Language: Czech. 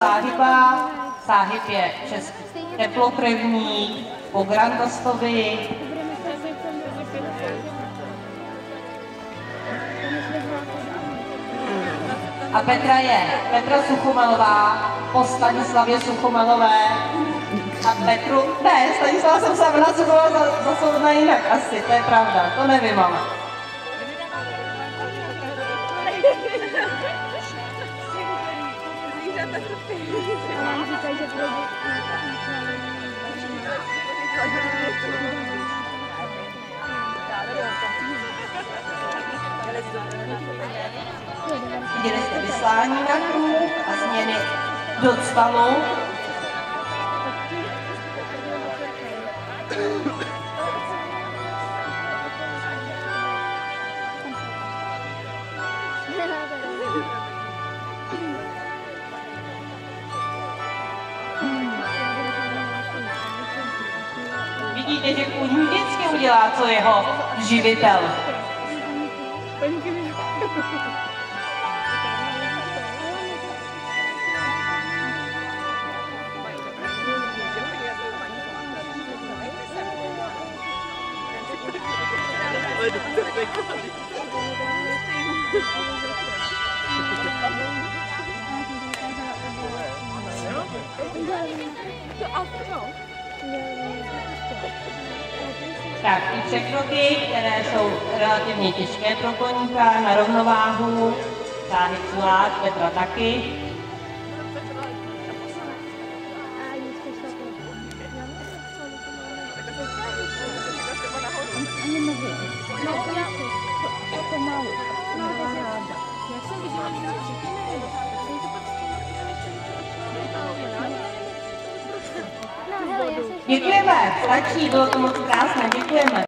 Záhyba, záhyb je přes teplokrevní, po Grandostovi. A Petra Suchomalová po Stanislavě Suchomalové. A Stanislava jsem se byla Suchomalová zasouzená jinak asi, to je pravda, to nevím, ale. Viděli jste vyslání na kruh a změny do cvalu. Vidíte, že kůň vždycky udělá, co jeho živitel. Tak, ty překroky, které jsou relativně těžké pro koníka, na rovnováhu, záhyb zvlášť, Petra taky. Děkujeme, stačí, bylo to moc krásné, děkujeme.